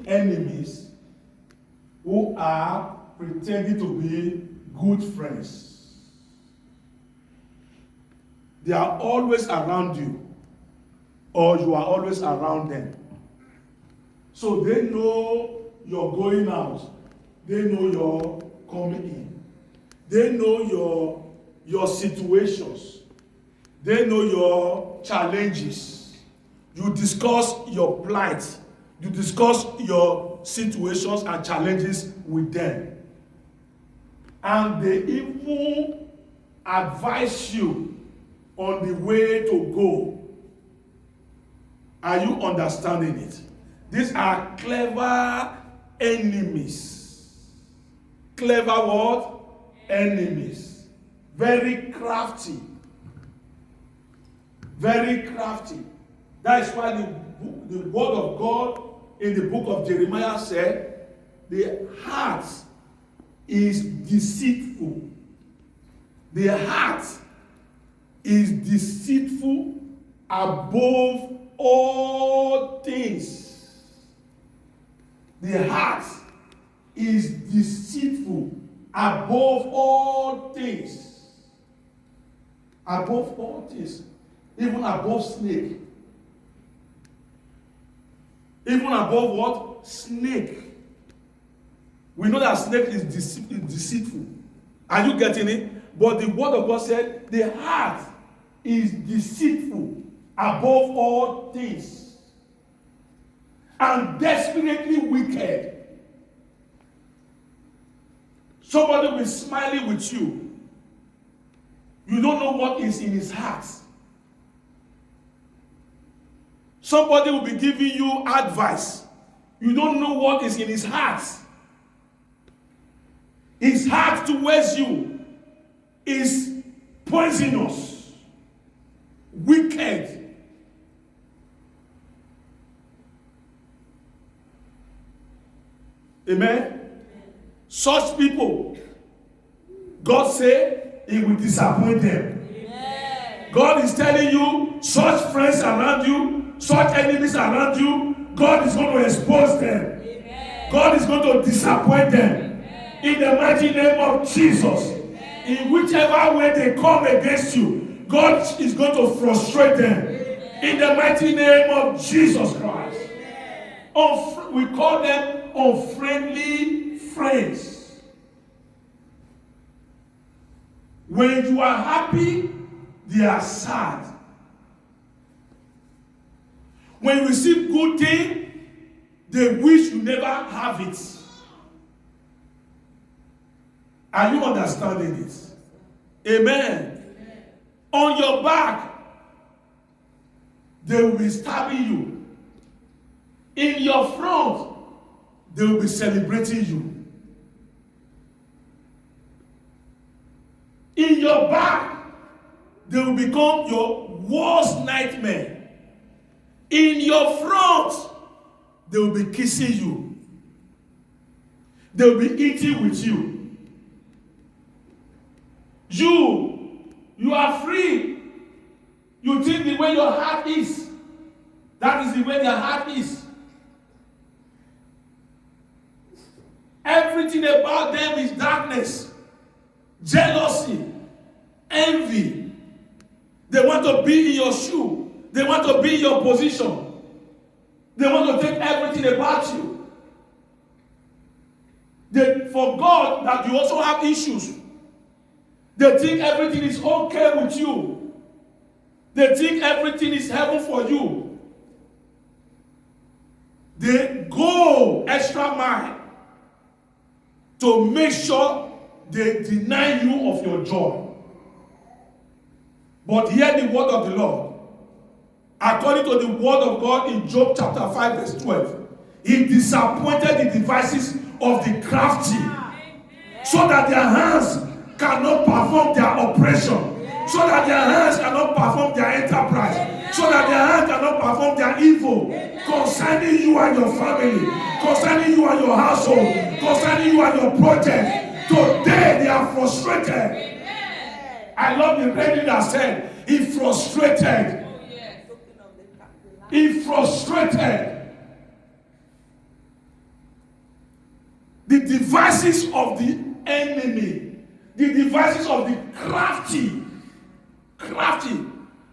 enemies who are pretending to be good friends. They are always around you, or you are always around them. So they know you're going out. They know you're coming in. They know your situations. They know your challenges. You discuss your plight. You discuss your situations and challenges with them. And they even advise you on the way to go. Are you understanding it? These are clever enemies. Clever what? Enemies. Very crafty. Very crafty. That is why the word of God in the book of Jeremiah said, the heart is deceitful. The heart is deceitful above all things. The heart is deceitful above all things. Above all things. Even above snake. Even above what? Snake. We know that snake is deceitful. Are you getting it? But the word of God said the heart is deceitful above all things and desperately wicked. Somebody will be smiling with you. You don't know what is in his heart. Somebody will be giving you advice. You don't know what is in his heart. His heart towards you is poisonous, wicked. Amen? Such people, God said he will disappoint them. Amen. God is telling you, such friends around you, such enemies around you, God is going to expose them. Amen. God is going to disappoint them. Amen. In the mighty name of Jesus. Amen. In whichever way they come against you, God is going to frustrate them. Amen. In the mighty name of Jesus Christ. We call them unfriendly friends. When you are happy, they are sad. When you receive good thing, they wish you never have it. Are you understanding it? Amen. Amen. On your back, they will be stabbing you. In your front, they will be celebrating you. In your back, they will become your worst nightmare. In your front, they will be kissing you. They will be eating with you. You are free. You think the way your heart is, that is the way their heart is. Everything about them is darkness, jealousy, envy. They want to be in your shoe. They want to be in your position. They want to take everything about you. They forgot that you also have issues. They think everything is okay with you. They think everything is heaven for you. They go extra mile to make sure they deny you of your joy. But hear the word of the Lord. According to the word of God in Job chapter 5 verse 12, he disappointed the devices of the crafty so that their hands cannot perform their oppression, so that their hands cannot perform their enterprise, so that their hands cannot perform their evil concerning you and your family, concerning you and your household, concerning you and your project. Today they are frustrated. I love the lady that said, he frustrated. He frustrated. devices of the enemy, the devices of the crafty.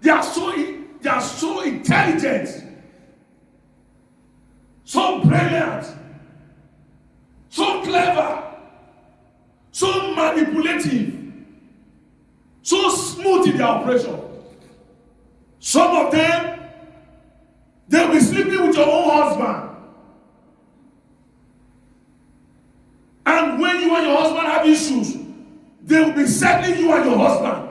They are so intelligent, so brilliant, so clever, so manipulative, so smooth in their operation. Some of them, they'll be sleeping with your own husband. And when you and your husband have issues, they will be settling you and your husband.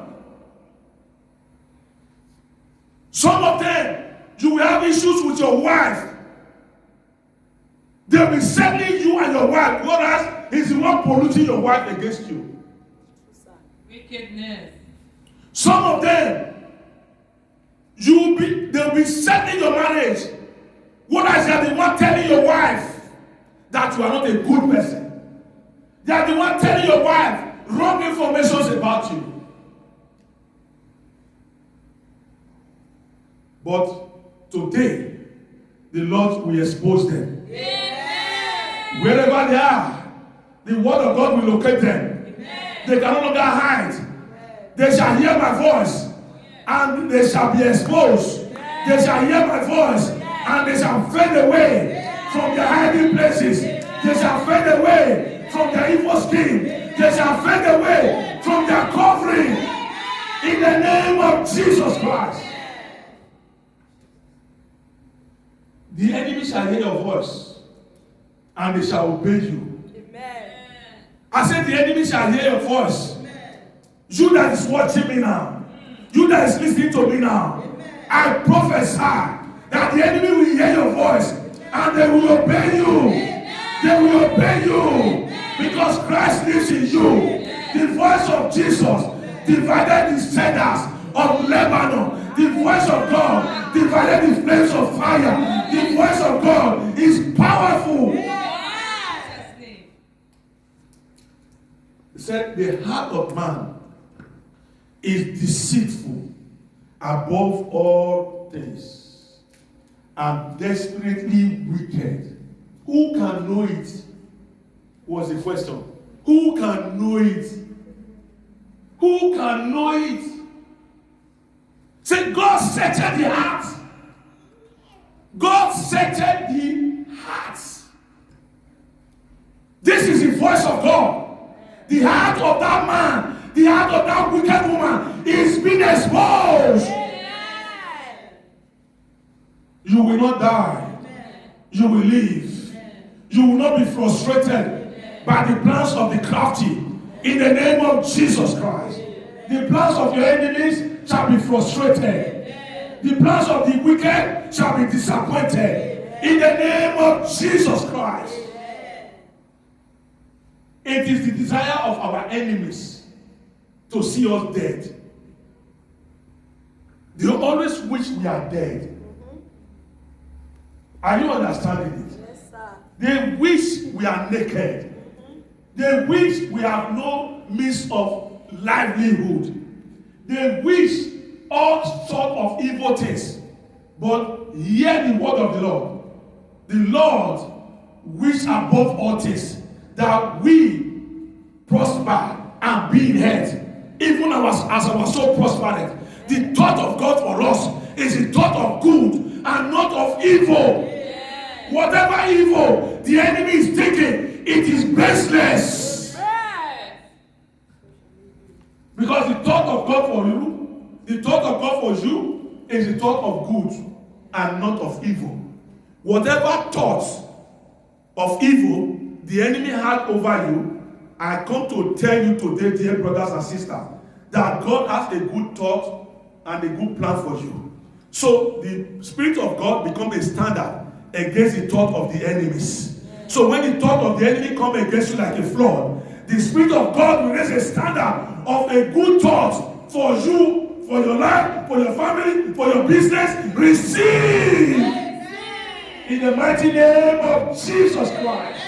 Some of them, you will have issues with your wife. They'll be settling you and your wife, whereas he's the one polluting your wife against you. Wickedness. Some of them, they'll be settling your marriage, whereas they are the one telling your wife that you are not a good person. They are the one telling your wife wrong information about you. But today, the Lord will expose them. Amen. Wherever they are, the word of God will locate them. Amen. They can no longer hide. They shall hear my voice, and they shall be exposed. They shall hear my voice, and they shall fade away from their hiding places. They shall fade away from their evil scheme. They shall fade away from their covering. In the name of Jesus Christ. The enemy shall hear your voice, and they shall obey you. Amen. I said the enemy shall hear your voice. Amen. You that is watching me now, you that is listening to me now, amen, I prophesy that the enemy will hear your voice, and they will obey you. Amen. They will obey you. Amen. Because Christ lives in you. Amen. The voice of Jesus divided the cedars of Lebanon. The voice of God divided the flames of fire. The voice of God is powerful. He said, the heart of man is deceitful above all things and desperately wicked. Who can know it? Was the question. Who can know it? Who can know it? Say, God searched the heart. God searched the heart. This is the voice of God. The heart of that man, the heart of that wicked woman is being exposed. You will not die. You will live. You will not be frustrated by the plans of the crafty. In the name of Jesus Christ. The plans of your enemies shall be frustrated. The plans of the wicked shall be disappointed. In the name of Jesus Christ. It is the desire of our enemies to see us dead. They always wish we are dead. Are you understanding it? Yes, sir. They wish we are naked. They wish we have no means of livelihood. They wish all sorts of evil things. But hear the word of the Lord. The Lord wish above all things that we prosper and be in health, even as our soul prospered. The thought of God for us is the thought of good and not of evil. Yeah. Whatever evil the enemy is thinking, it is baseless. Yeah. Because the thought of God for you, the thought of God for you is the thought of good and not of evil. Whatever thoughts of evil the enemy had over you, I come to tell you today, dear brothers and sisters, that God has a good thought and a good plan for you. So the Spirit of God becomes a standard against the thought of the enemies. So when the thought of the enemy comes against you like a flood, the Spirit of God will raise a standard of a good thought for you, for your life, for your family, for your business. Receive in the mighty name of Jesus Christ.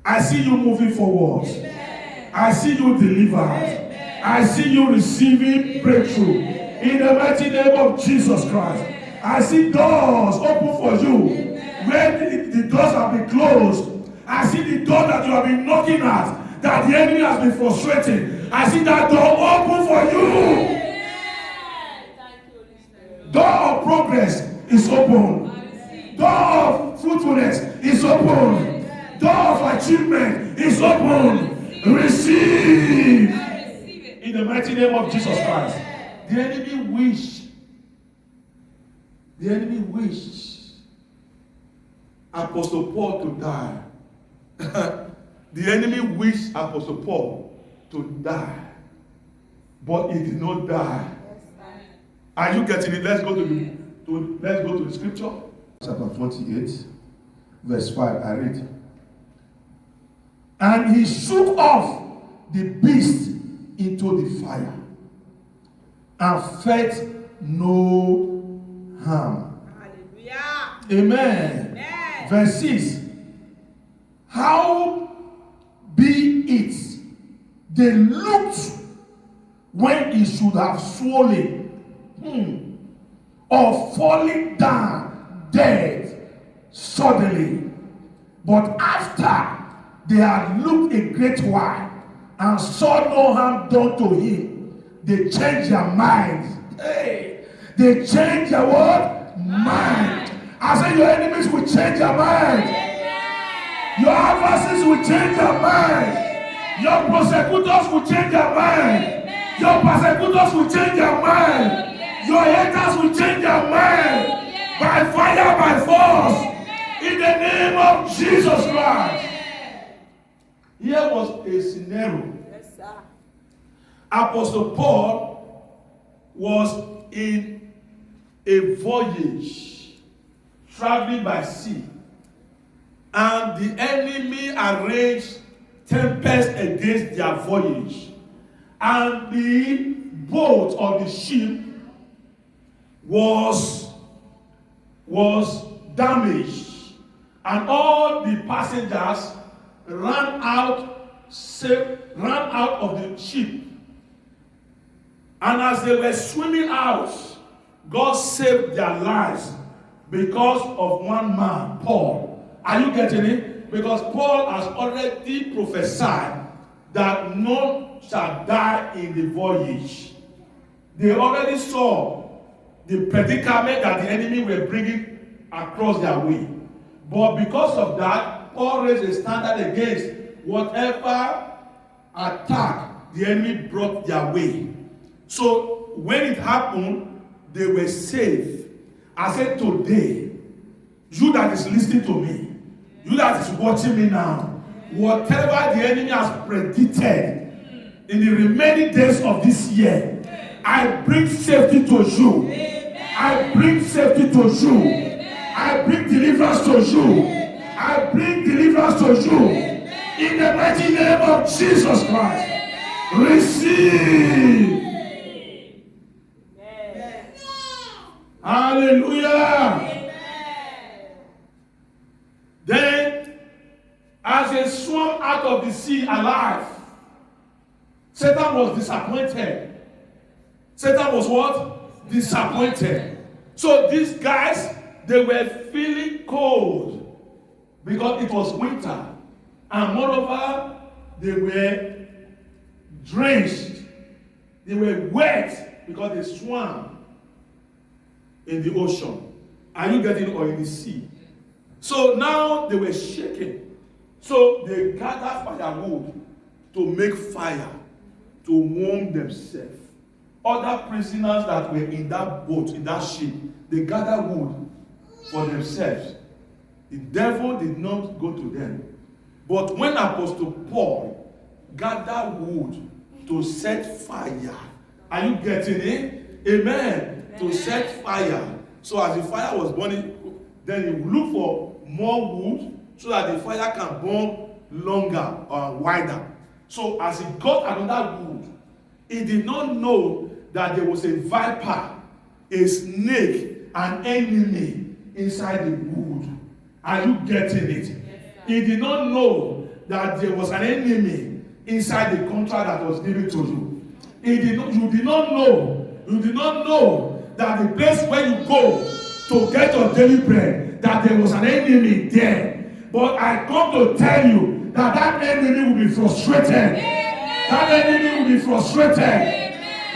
I see you moving forward. Amen. I see you delivered. Amen. I see you receiving breakthrough. Amen. In the mighty name of Jesus Christ. Amen. I see doors open for you. Amen. Where the doors have been closed, I see the door that you have been knocking at, that the enemy has been frustrating. I see that door open for you. Door of progress is open. Door of fruitfulness is open. Door of achievement is open. Receive. In the mighty name of Jesus Christ. The enemy wished Apostle Paul to die. The enemy wished Apostle Paul to die. But he did not die. Are you getting it? Let's go to the scripture. Chapter 28, verse 5. I read. And he shook off the beast into the fire and felt no harm. Hallelujah. Amen. Amen. Verse 6. How be it they looked when he should have swollen or falling down dead suddenly. But after they had looked a great while and saw no harm done to him, they changed their minds. Hey, they changed their what? Mind. I said your enemies will change their mind. Your adversaries will change their mind. Your prosecutors will change their mind. Your persecutors will change their mind. Your haters will change their mind. By fire, by force. In the name of Jesus Christ. Here was a scenario. Yes, sir. Apostle Paul was in a voyage, traveling by sea, and the enemy arranged tempest against their voyage, and the boat or the ship was damaged, and all the passengers ran out of the ship. And as they were swimming out, God saved their lives because of one man, Paul. Are you getting it? Because Paul has already prophesied that none shall die in the voyage. They already saw the predicament that the enemy were bringing across their way. But because of that, Paul raised a standard against whatever attack the enemy brought their way. So when it happened, they were safe. I said today, you that is listening to me, you that is watching me now, whatever the enemy has predicted in the remaining days of this year, I bring safety to you. I bring safety to you. I bring deliverance to you. I bring deliverance to you. In the mighty name of Jesus Christ. Receive. Hallelujah. Then, as they swam out of the sea alive, Satan was disappointed. Satan was what? Disappointed. So these guys, they were feeling cold because it was winter. And moreover, they were drenched. They were wet because they swam in the ocean. Are you getting it? Or in the sea? So now they were shaking. So they gathered firewood to make fire, to warm themselves. Other prisoners that were in that boat, in that ship, they gathered wood for themselves. The devil did not go to them. But when Apostle Paul gathered wood to set fire, are you getting it? Amen. To set fire. So as the fire was burning, then he looked for more wood so that the fire can burn longer or wider. So as he got another wood, he did not know that there was a viper, a snake, an enemy inside the wood. Are you getting it? Yes, he did not know that there was an enemy inside the contract that was given to you. You did not know that the place where you go to get your daily bread, that there was an enemy there. But I come to tell you that that enemy will be frustrated. That enemy will be frustrated.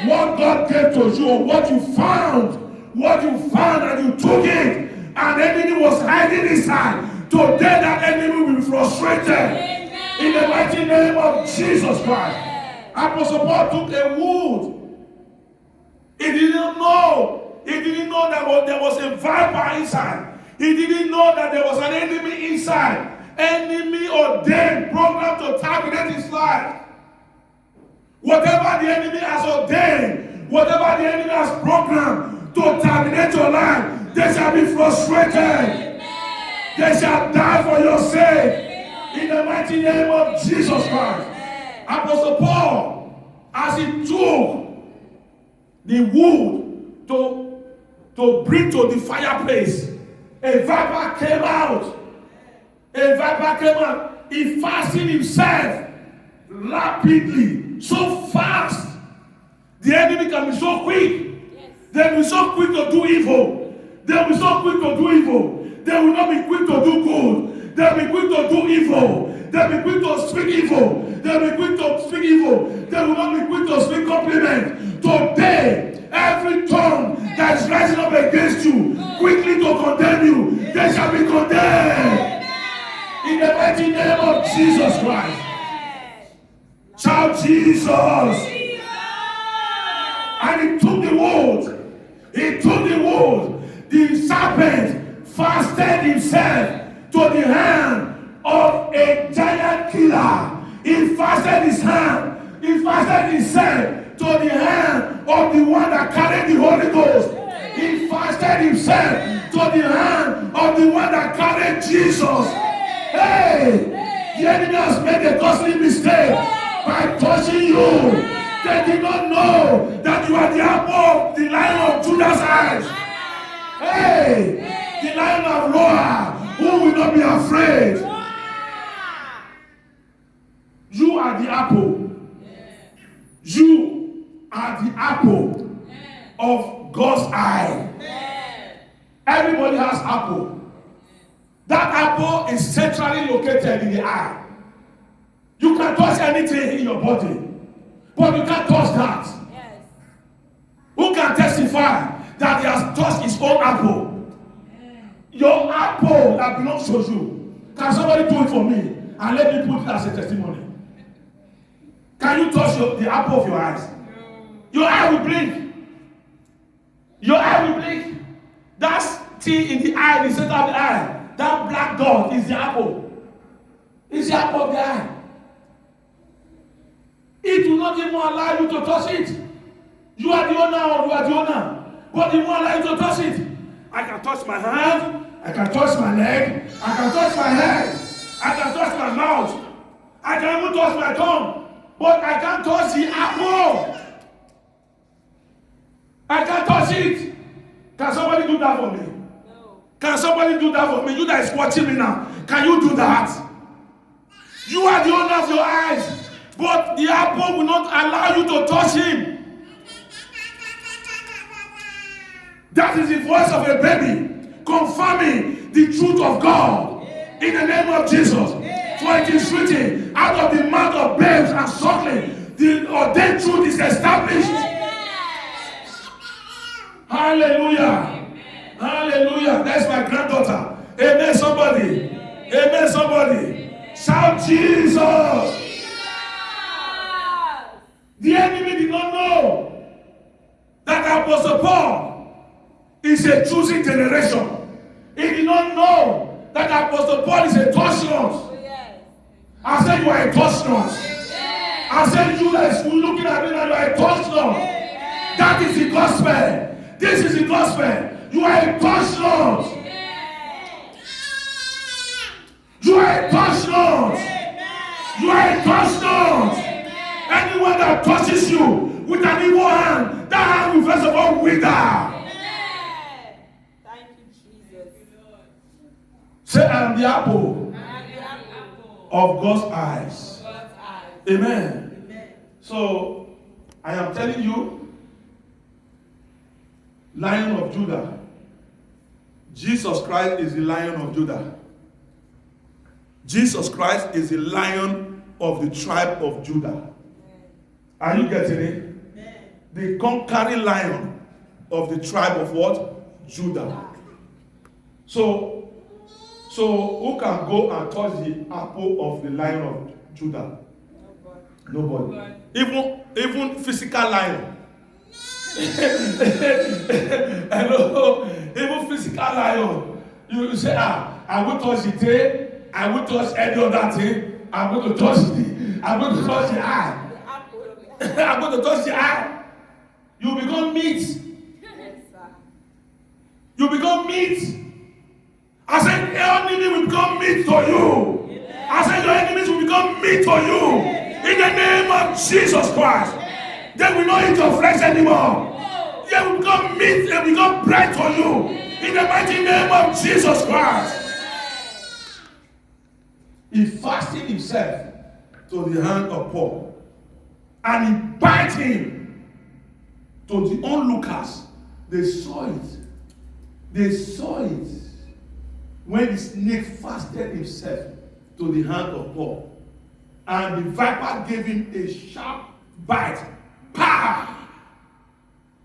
What God gave to you, or what you found and you took it, and the enemy was hiding inside. Today that enemy will be frustrated. In the mighty name of Jesus Christ. Apostle Paul took a wood. He didn't know that there was a viper inside. He didn't know that there was an enemy inside. Enemy ordained, programmed to terminate his life. Whatever the enemy has ordained, whatever the enemy has programmed to terminate your life, they shall be frustrated. They shall die for your sake. In the mighty name of Jesus Christ. Apostle Paul, as he took the wood to bring to the fireplace, a viper came out. He fastened himself rapidly, so fast. The enemy can be so quick. They'll be so quick to do evil. They will not be quick to do good. They'll be quick to do evil. They'll be quick to speak evil. They will not be quick to speak compliment. Today, every tongue that is rising up against you, quickly to condemn you, they shall be condemned. In the mighty name of Jesus Christ. Shout Jesus. And he took the wood. The serpent fastened himself to the hand of a giant killer. He fastened himself to the hand of the one that carried the Holy Ghost. He fastened himself to the hand of the one that carried Jesus. Hey, the enemy has made a costly mistake by touching you. They did not know that you are the apple of the Lion of Judah's eyes. Hey, the Lion of Roar, who will not be afraid. You are the apple. You are the apple of God's eye. Everybody has apple. That apple is centrally located in the eye. You can touch anything in your body, but you can't touch that. Who can testify that he has touched his own apple? Your apple that belongs to you. Can somebody do it for me and let me put it as a testimony? Can you touch the apple of your eyes? Your eye will blink. Your eye will blink. That thing in the eye, the center of the eye, that black dot is the apple. It's the apple of the eye. It will not even allow you to touch it. You are the owner or you are the owner. But it won't allow you to touch it. I can touch my hand. I can touch my leg. I can touch my head. I can touch my mouth. I can even touch my tongue. But I can't touch the apple. I can't touch it. Can somebody do that for me? No. Can somebody do that for me? You that is watching me now. Can you do that? You are the owner of your eyes. But the apple will not allow you to touch him. That is the voice of a baby confirming the truth of God in the name of Jesus. For it is written, out of the mouth of babes and suckling, the ordained truth is established. Hallelujah. Hallelujah. That's my granddaughter. Amen, somebody. Amen, somebody. Shout Jesus. The enemy did not know that Apostle Paul is a choosing generation. He did not know that Apostle Paul is a Torsians. I said you are a Torsians. I said you that is looking at me that you are a Torsians. That is the gospel. This is the gospel. You are a Torsians. You are a Torsians. You are a Torsians. Anyone that touches you with an evil hand, that hand will first of all wither. Thank you, Jesus. Say, I am the apple of God's eyes. Amen. So, I am telling you, Lion of Judah. Jesus Christ is the Lion of Judah. Jesus Christ is the Lion of the tribe of Judah. Are you getting it? The conquering Lion of the tribe of what? Judah. So who can go and touch the apple of the Lion of Judah? Nobody. Even physical lion. Hello. Even physical lion. You say, I will touch the tail. I will touch any other thing. I'm going to touch the eye. I'm going to touch the eye. You become meat. You become meat. I said, your enemy will become meat for you. I said, your enemies will become meat for you. In the name of Jesus Christ. They will not eat your flesh anymore. They will become meat. They will become bread for you. In the mighty name of Jesus Christ. He fastened himself to the hand of Paul. And he bit him. To the onlookers, they saw it. They saw it. When the snake fastened himself to the hand of Paul. And the viper gave him a sharp bite. Pow!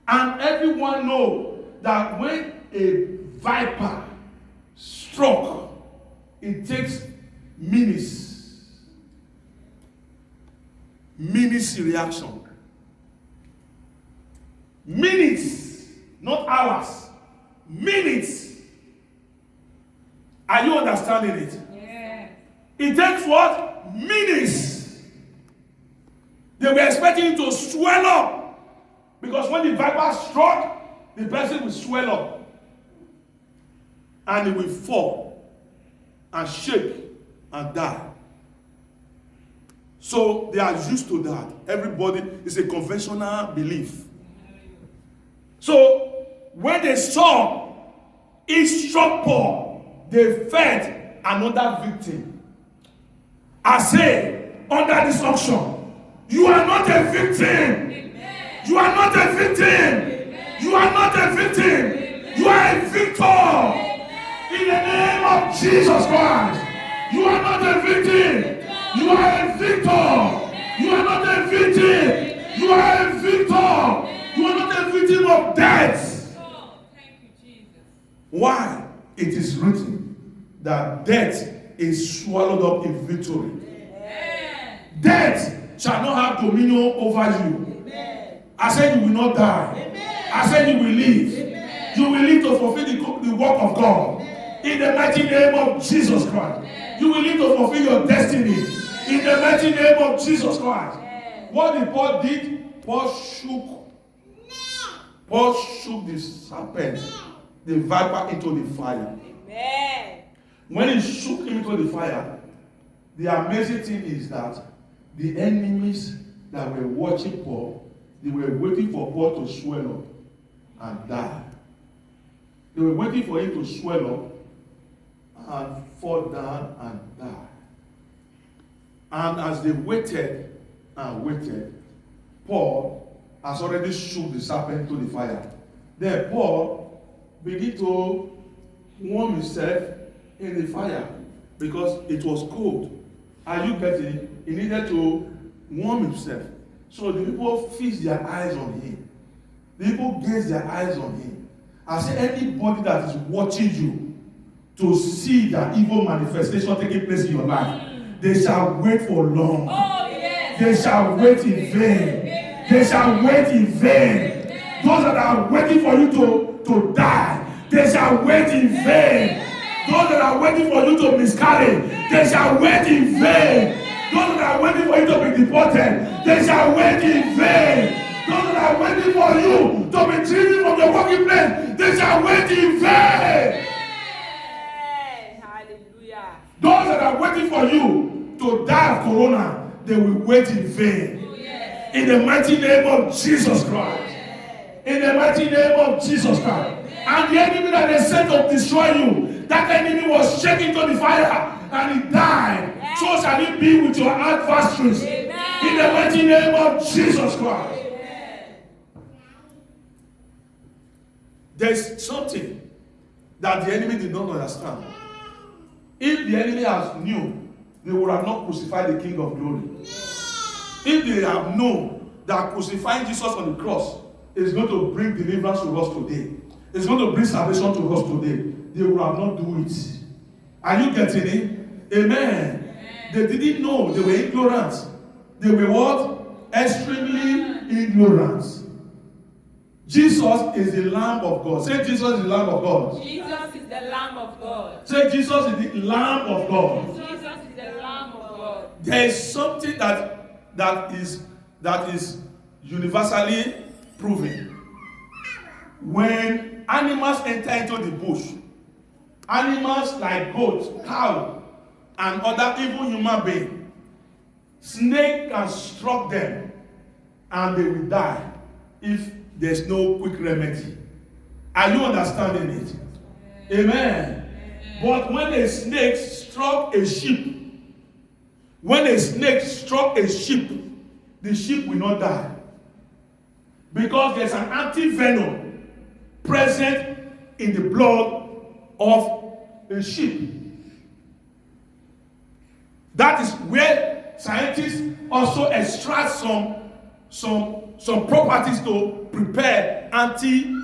And everyone knows that when a viper struck, it takes minutes. Minutes reaction. Minutes, not hours. Minutes. Are you understanding it? Yeah. It takes what? Minutes. They were expecting him to swell up. Because when the viper struck, the person will swell up. And he will fall and shake and die. So they are used to that. Everybody is a conventional belief. So when they saw it struck Paul, they fed another victim. I say, under this unction, you are not a victim. Amen. You are not a victim. Amen. You are not a victim. Amen. You are a victor. Amen. In the name of Jesus Christ. You are not a victim. You are a victor. You are not a victim. You are a victor. You are not a victim of death. Oh, thank you, Jesus. Why? It is written that death is swallowed up in victory. Amen. Death shall not have dominion over you. Amen. I said you will not die. Amen. I said you will live. Amen. You will live to fulfill the work of God. In the mighty name of Jesus Christ. Amen. You will live to fulfill your destiny. In the mighty name of Jesus Christ. Amen. What did Paul did? Paul shook the serpent, the viper, into the fire. Amen. When he shook him into the fire, the amazing thing is that the enemies that were watching Paul, they were waiting for Paul to swell up and die. They were waiting for him to swell up and fall down and die. And as they waited and waited, Paul has already shook the serpent to the fire. Then Paul began to warm himself in the fire because it was cold. Are you getting it? He needed to warm himself. So the people fixed their eyes on him. The people gazed their eyes on him. I say anybody that is watching you to see that evil manifestation taking place in your life, they shall wait for long. Oh, yes. They shall wait in vain. They shall wait in vain. Those that are waiting for you to die, they shall wait in vain. Those that are waiting for you to miscarry, they shall wait in vain. Those that are waiting for you to be deported, they shall wait in vain. Those that are waiting for you to be driven from your working place, they shall wait in vain. Hallelujah. Those that are waiting for you to die of corona, they will wait in vain. In the mighty name of Jesus Christ. In the mighty name of Jesus Christ. And the enemy that they sent to destroy you, that enemy was shaken to the fire and he died. So shall it be with your adversaries. In the mighty name of Jesus Christ. There's something that the enemy did not understand. If the enemy has knew they would have not crucified the King of Glory. If they have known that crucifying Jesus on the cross is going to bring deliverance to us today, it's going to bring salvation to us today, they would have not do it. Are you getting it? Amen. They didn't know. They were ignorant. They were what? Extremely ignorant. Jesus is the Lamb of God. Say Jesus is the Lamb of God. Jesus is the Lamb of God. Say Jesus is the Lamb of God. Jesus is the Lamb of God. There is something that is universally proven. When animals enter into the bush, animals like goats, cow, and other even human beings, snake can struck them and they will die if there's no quick remedy. Are you understanding it? Amen. But when a snake struck a sheep, the sheep will not die. Because there's an anti-venom present in the blood of a sheep. That is where scientists also extract some properties to prepare anti-venom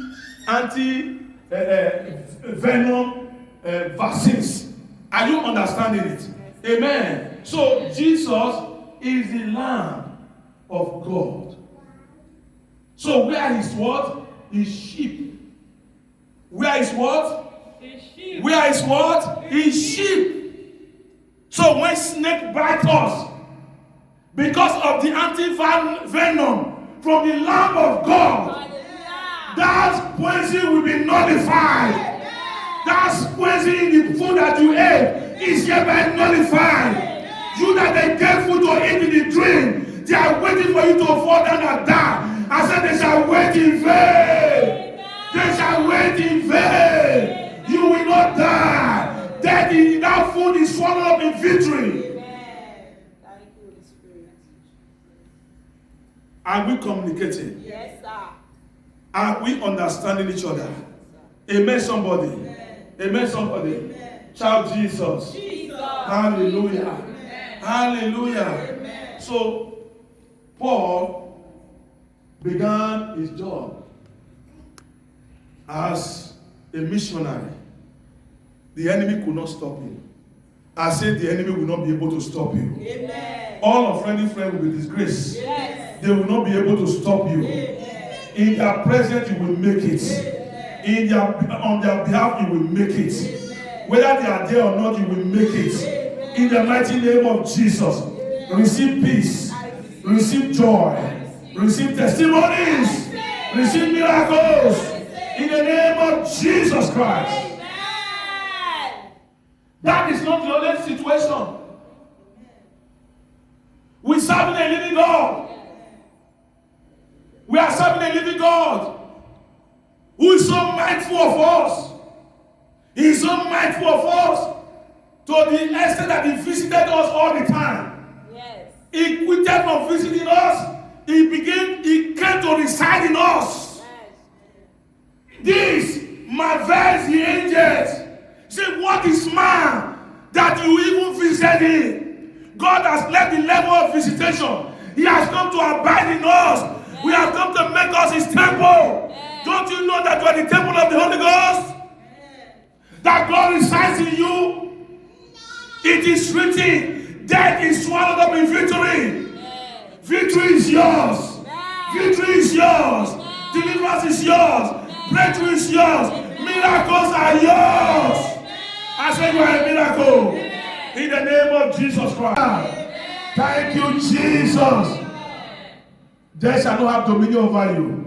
vaccines. Are you understanding it? Amen. So Jesus is the Lamb of God. So where is what? His sheep. Where is what? His sheep. Where is what? His sheep. So when snake bites us, because of the anti-venom from the Lamb of God, that poison will be nullified. That poison in the food that you ate is hereby nullified. You that they gave food to eat in the dream, they are waiting for you to fall down and die. I said they shall wait in vain. They shall wait in vain. You will not die. That food is swallowed up in victory. Are we communicating? Yes, sir. Are we understanding each other? Amen, somebody. Amen, somebody. Shout Jesus. Jesus. Hallelujah. Amen. Hallelujah. Amen. So, Paul began his job as a missionary. The enemy could not stop him. I said the enemy will not be able to stop you. Amen. All of friendly friends will be disgraced. Yes. They will not be able to stop you. Amen. In their presence, you will make it. Amen. On their behalf, you will make it. Amen. Whether they are there or not, you will make it. Amen. In the mighty name of Jesus, receive peace, receive joy, receive testimonies, receive miracles. In the name of Jesus Christ. Amen. That is not the only situation. We serve a living God. We are serving a living God who is so mindful of us. He is so mindful of us to the extent that he visited us all the time. Yes. He quitted from visiting us. He came to reside in us. Yes. This marvels the angels. Say, what is man that you even visit him? God has left the level of visitation. He has come to abide in us. We have come to make us his temple. Don't you know that you are the temple of the Holy Ghost? That God resides in you. It is written, death is swallowed up in victory. Victory is yours. Victory is yours. Deliverance is yours. Breakthrough is yours. Miracles are yours. I say you are a miracle. In the name of Jesus Christ. Thank you, Jesus. Death shall not have dominion over you.